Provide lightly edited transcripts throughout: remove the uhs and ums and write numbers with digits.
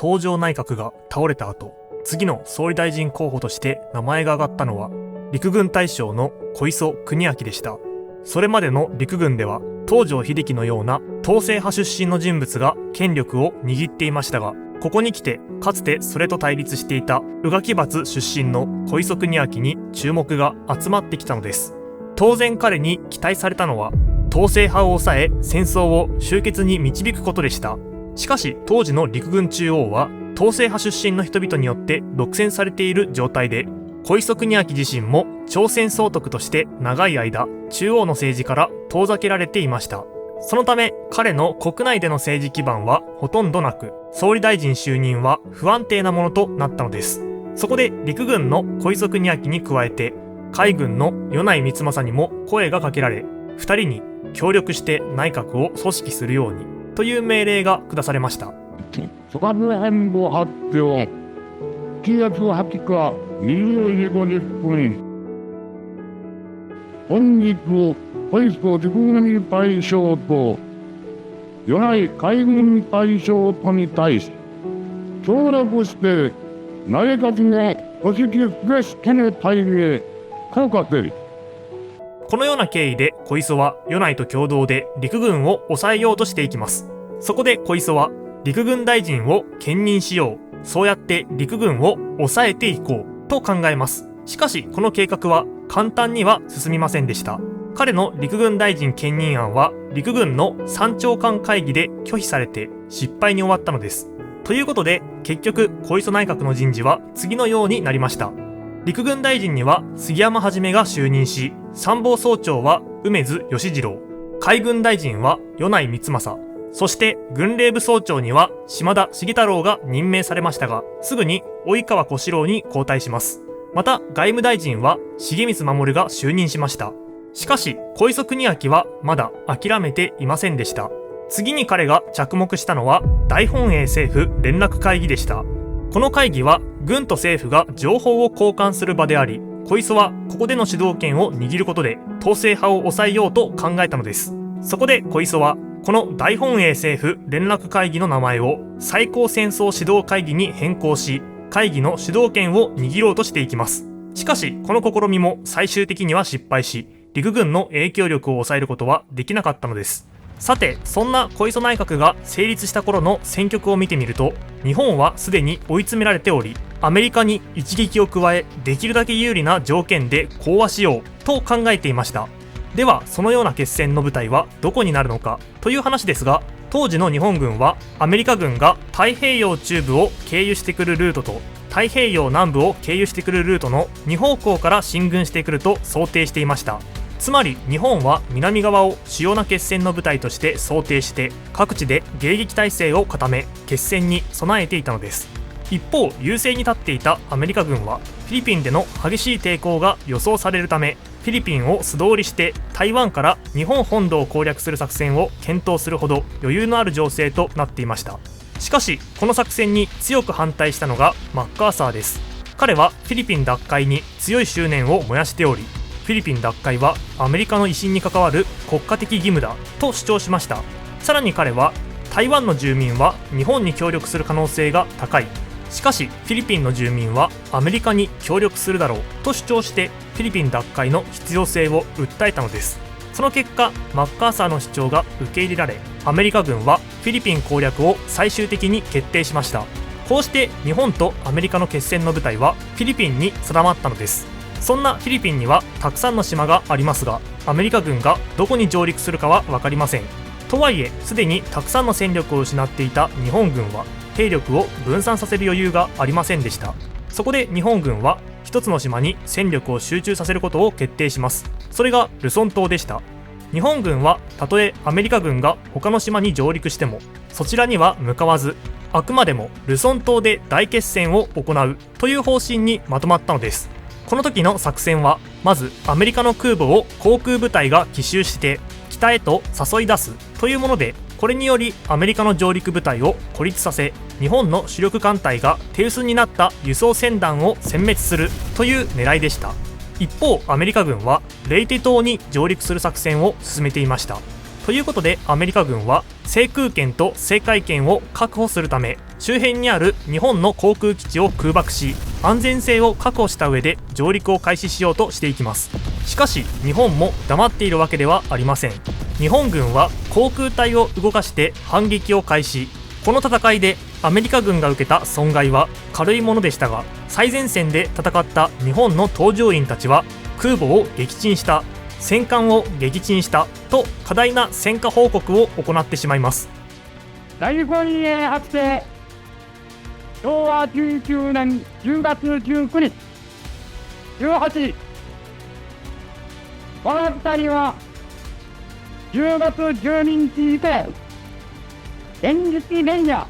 東条内閣が倒れた後、次の総理大臣候補として名前が挙がったのは陸軍大将の小磯国明でした。それまでの陸軍では東条英機のような統制派出身の人物が権力を握っていましたが、ここに来てかつてそれと対立していた宇垣閥出身の小磯国明に注目が集まってきたのです。当然彼に期待されたのは統制派を抑え戦争を終結に導くことでした。しかし当時の陸軍中央は統制派出身の人々によって独占されている状態で、小磯国明自身も朝鮮総督として長い間中央の政治から遠ざけられていました。そのため彼の国内での政治基盤はほとんどなく、総理大臣就任は不安定なものとなったのです。そこで陸軍の小磯国明に加えて海軍の米内光政にも声がかけられ、2人に協力して内閣を組織するようにという命令が下されました。組閣変更発表7月20日20時50分、本日小磯陸軍大将と米内海軍大将とに対し協力して内閣の組織決しての対へ効果せり。このような経緯で小磯は米内と共同で陸軍を抑えようとしていきます。そこで小磯は陸軍大臣を兼任しよう、そうやって陸軍を抑えていこうと考えます。しかしこの計画は簡単には進みませんでした。彼の陸軍大臣兼任案は陸軍の参長官会議で拒否されて失敗に終わったのです。ということで結局小磯内閣の人事は次のようになりました。陸軍大臣には杉山一が就任し、参謀総長は梅津義次郎、海軍大臣は米内光政、そして軍令部総長には島田重太郎が任命されましたが、すぐに及川小四郎に交代します。また外務大臣は重光守が就任しました。しかし小磯国明はまだ諦めていませんでした。次に彼が着目したのは大本営政府連絡会議でした。この会議は軍と政府が情報を交換する場であり、小磯はここでの主導権を握ることで統制派を抑えようと考えたのです。そこで小磯はこの大本営政府連絡会議の名前を最高戦争指導会議に変更し、会議の主導権を握ろうとしていきます。しかしこの試みも最終的には失敗し、陸軍の影響力を抑えることはできなかったのです。さて、そんな小磯内閣が成立した頃の戦局を見てみると、日本はすでに追い詰められており、アメリカに一撃を加え、できるだけ有利な条件で講和しようと考えていました。ではそのような決戦の舞台はどこになるのかという話ですが、当時の日本軍はアメリカ軍が太平洋中部を経由してくるルートと太平洋南部を経由してくるルートの2方向から進軍してくると想定していました。つまり日本は南側を主要な決戦の舞台として想定して、各地で迎撃態勢を固め決戦に備えていたのです。一方優勢に立っていたアメリカ軍はフィリピンでの激しい抵抗が予想されるため、フィリピンを素通りして台湾から日本本土を攻略する作戦を検討するほど余裕のある情勢となっていました。しかしこの作戦に強く反対したのがマッカーサーです。彼はフィリピン奪回に強い執念を燃やしており、フィリピン奪回はアメリカの威信に関わる国家的義務だと主張しました。さらに彼は台湾の住民は日本に協力する可能性が高い、しかしフィリピンの住民はアメリカに協力するだろうと主張してフィリピン奪回の必要性を訴えたのです。その結果マッカーサーの主張が受け入れられ、アメリカ軍はフィリピン攻略を最終的に決定しました。こうして日本とアメリカの決戦の舞台はフィリピンに定まったのです。そんなフィリピンにはたくさんの島がありますが、アメリカ軍がどこに上陸するかは分かりません。とはいえすでにたくさんの戦力を失っていた日本軍は兵力を分散させる余裕がありませんでした。そこで日本軍は一つの島に戦力を集中させることを決定します。それがルソン島でした。日本軍はたとえアメリカ軍が他の島に上陸してもそちらには向かわず、あくまでもルソン島で大決戦を行うという方針にまとまったのです。この時の作戦はまずアメリカの空母を航空部隊が奇襲して北へと誘い出すというもので、これによりアメリカの上陸部隊を孤立させ、日本の主力艦隊が手薄になった輸送船団を殲滅するという狙いでした。一方アメリカ軍はレイテ島に上陸する作戦を進めていました。ということでアメリカ軍は制空権と制海権を確保するため周辺にある日本の航空基地を空爆し安全性を確保した上で上陸を開始しようとしていきます。しかし日本も黙っているわけではありません。日本軍は航空隊を動かして反撃を開始。この戦いでアメリカ軍が受けた損害は軽いものでしたが、最前線で戦った日本の搭乗員たちは空母を撃沈した、戦艦を撃沈したと過大な戦果報告を行ってしまいます。大本営発生昭和19年10月19日18時、この2人は10月12日以降連日連夜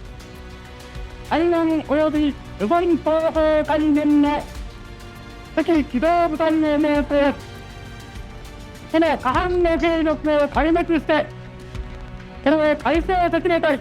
海岸及び日本東方関連の敵機動部隊を命令、その過半の勢力を壊滅してそれを改正させなさい。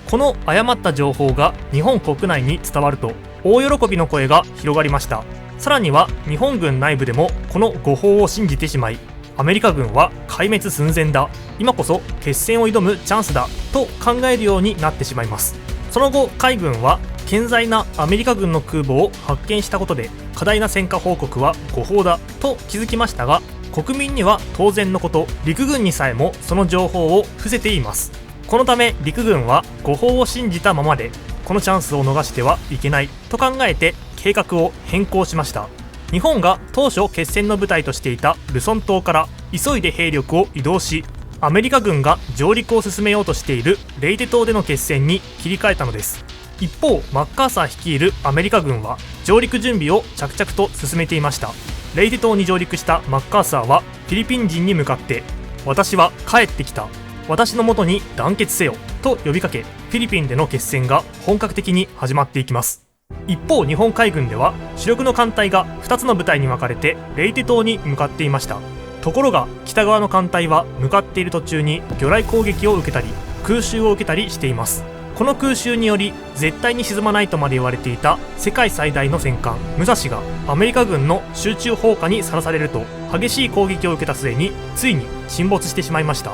この誤った情報が日本国内に伝わると大喜びの声が広がりました。さらには日本軍内部でもこの誤報を信じてしまい、アメリカ軍は壊滅寸前だ、今こそ決戦を挑むチャンスだと考えるようになってしまいます。その後海軍は健在なアメリカ軍の空母を発見したことで過大な戦果報告は誤報だと気づきましたが、国民には当然のこと、陸軍にさえもその情報を伏せています。このため陸軍は誤報を信じたままでこのチャンスを逃してはいけないと考えて計画を変更しました。日本が当初決戦の舞台としていたルソン島から急いで兵力を移動し、アメリカ軍が上陸を進めようとしているレイテ島での決戦に切り替えたのです。一方マッカーサー率いるアメリカ軍は上陸準備を着々と進めていました。レイテ島に上陸したマッカーサーはフィリピン人に向かって、私は帰ってきた、私のもとに団結せよと呼びかけ、フィリピンでの決戦が本格的に始まっていきます。一方日本海軍では主力の艦隊が2つの部隊に分かれてレイテ島に向かっていました。ところが北側の艦隊は向かっている途中に魚雷攻撃を受けたり空襲を受けたりしています。この空襲により絶対に沈まないとまで言われていた世界最大の戦艦武蔵がアメリカ軍の集中砲火にさらされると、激しい攻撃を受けた末についに沈没してしまいました。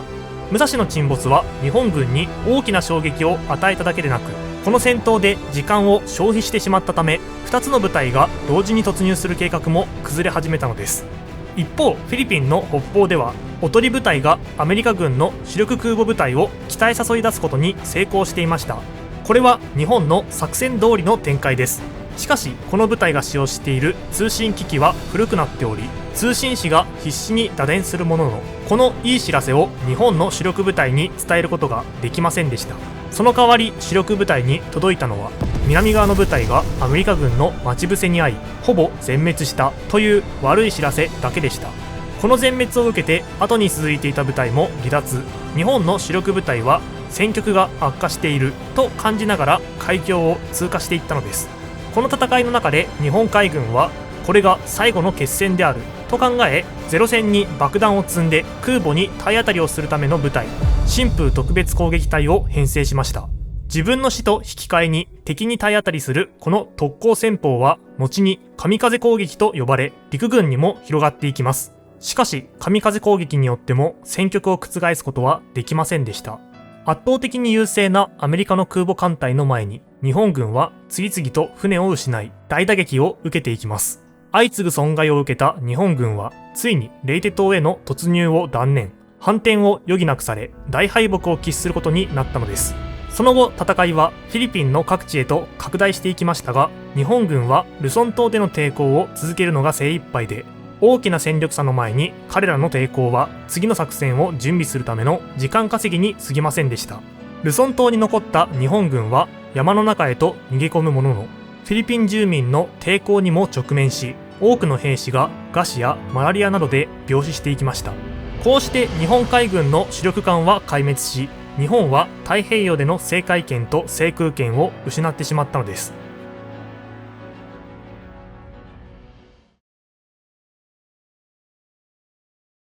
武蔵の沈没は日本軍に大きな衝撃を与えただけでなく、この戦闘で時間を消費してしまったため2つの部隊が同時に突入する計画も崩れ始めたのです。一方フィリピンの北方ではおとり部隊がアメリカ軍の主力空母部隊を北へ誘い出すことに成功していました。これは日本の作戦通りの展開です。しかしこの部隊が使用している通信機器は古くなっており、通信士が必死に打電するものの、このいい知らせを日本の主力部隊に伝えることができませんでした。その代わり主力部隊に届いたのは、南側の部隊がアメリカ軍の待ち伏せに遭いほぼ全滅したという悪い知らせだけでした。この全滅を受けて後に続いていた部隊も離脱。日本の主力部隊は戦局が悪化していると感じながら海峡を通過していったのです。この戦いの中で日本海軍はこれが最後の決戦であると考え、ゼロ戦に爆弾を積んで空母に体当たりをするための部隊、新風特別攻撃隊を編成しました。自分の死と引き換えに敵に体当たりするこの特攻戦法は後に神風攻撃と呼ばれ、陸軍にも広がっていきます。しかし神風攻撃によっても戦局を覆すことはできませんでした。圧倒的に優勢なアメリカの空母艦隊の前に日本軍は次々と船を失い大打撃を受けていきます。相次ぐ損害を受けた日本軍はついにレイテ島への突入を断念、反転を余儀なくされ大敗北を喫することになったのです。その後戦いはフィリピンの各地へと拡大していきましたが、日本軍はルソン島での抵抗を続けるのが精一杯で、大きな戦力差の前に彼らの抵抗は次の作戦を準備するための時間稼ぎに過ぎませんでした。ルソン島に残った日本軍は山の中へと逃げ込むものの、フィリピン住民の抵抗にも直面し、多くの兵士が餓死やマラリアなどで病死していきました。こうして日本海軍の主力艦は壊滅し、日本は太平洋での制海権と制空権を失ってしまったのです。